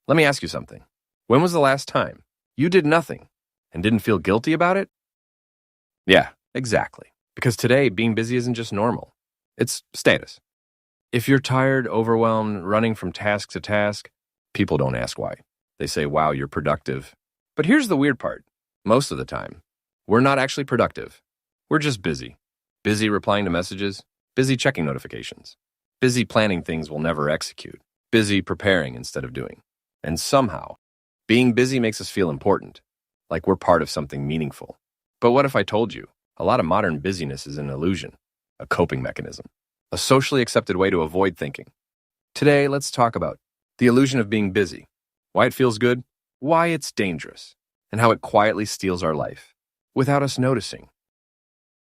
Let me ask you something. When was the last time you did nothing and didn't feel guilty about it? Yeah, exactly. Because today, being busy isn't just normal. It's status. If you're tired, overwhelmed, running from task to task, people don't ask why. They say, wow, you're productive. But here's the weird part. Most of the time, we're not actually productive. We're just busy. Busy replying to messages, busy checking notifications, busy planning things we'll never execute, busy preparing instead of doing. And somehow, being busy makes us feel important, like we're part of something meaningful. But what if I told you a lot of modern busyness is an illusion, a coping mechanism, a socially accepted way to avoid thinking? Today, let's talk about the illusion of being busy, why it feels good, why it's dangerous, and how it quietly steals our life without us noticing.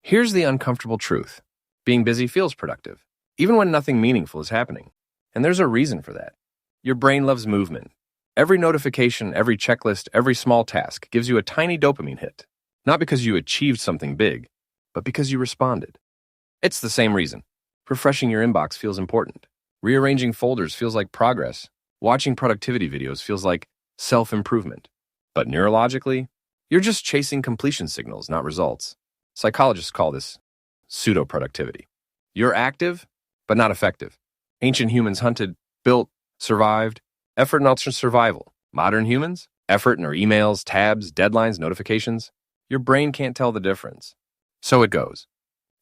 Here's the uncomfortable truth. Being busy feels productive, even when nothing meaningful is happening. And there's a reason for that. Your brain loves movement. Every notification, every checklist, every small task gives you a tiny dopamine hit. Not because you achieved something big, but because you responded. It's the same reason. Refreshing your inbox feels important. Rearranging folders feels like progress. Watching productivity videos feels like self-improvement. But neurologically, you're just chasing completion signals, not results. Psychologists call this pseudo-productivity. You're active, but not effective. Ancient humans hunted, built, survived. Effort and ultra survival. Modern humans? Effort in our emails, tabs, deadlines, notifications. Your brain can't tell the difference. So it goes.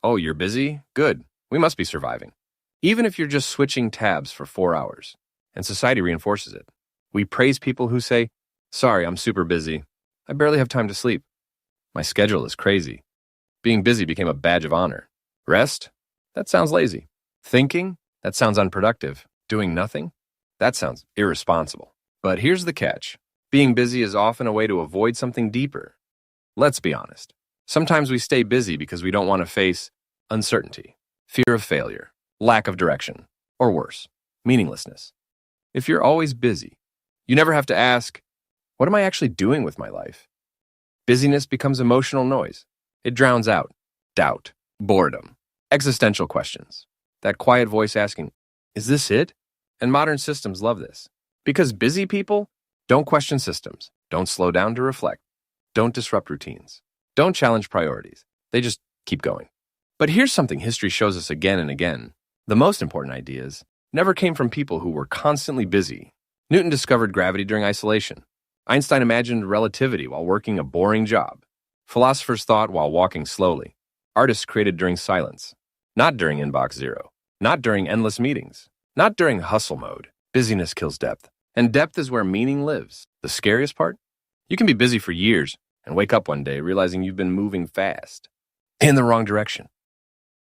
Oh, you're busy? Good. We must be surviving. Even if you're just switching tabs for 4 hours. And society reinforces it. We praise people who say, sorry, I'm super busy. I barely have time to sleep. My schedule is crazy. Being busy became a badge of honor. Rest? That sounds lazy. Thinking? That sounds unproductive. Doing nothing? That sounds irresponsible. But here's the catch. Being busy is often a way to avoid something deeper. Let's be honest. Sometimes we stay busy because we don't want to face uncertainty, fear of failure, lack of direction, or worse, meaninglessness. If you're always busy, you never have to ask, what am I actually doing with my life? Busyness becomes emotional noise. It drowns out doubt, boredom, existential questions. That quiet voice asking, is this it? And modern systems love this. Because busy people don't question systems, don't slow down to reflect, don't disrupt routines, don't challenge priorities. They just keep going. But here's something history shows us again and again. The most important ideas never came from people who were constantly busy. Newton discovered gravity during isolation. Einstein imagined relativity while working a boring job. Philosophers thought while walking slowly. Artists created during silence. Not during inbox zero. Not during endless meetings. Not during hustle mode. Busyness kills depth. And depth is where meaning lives. The scariest part? You can be busy for years and wake up one day realizing you've been moving fast in the wrong direction.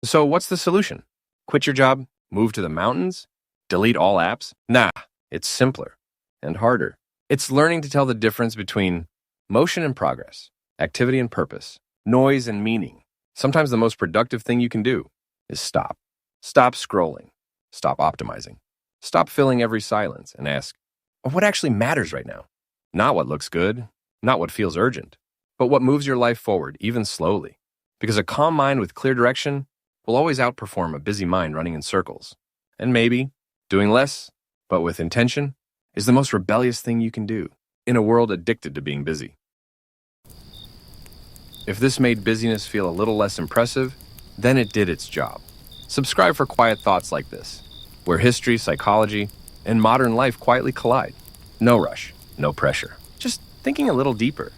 So what's the solution? Quit your job? Move to the mountains? Delete all apps? Nah, it's simpler and harder. It's learning to tell the difference between motion and progress, activity and purpose, noise and meaning. Sometimes the most productive thing you can do is stop. Stop scrolling. Stop optimizing. Stop filling every silence and ask, what actually matters right now? Not what looks good, not what feels urgent, but what moves your life forward, even slowly. Because a calm mind with clear direction will always outperform a busy mind running in circles. And maybe doing less, but with intention, is the most rebellious thing you can do in a world addicted to being busy. If this made busyness feel a little less impressive, then it did its job. Subscribe for quiet thoughts like this, where history, psychology, and modern life quietly collide. No rush, no pressure. Just thinking a little deeper.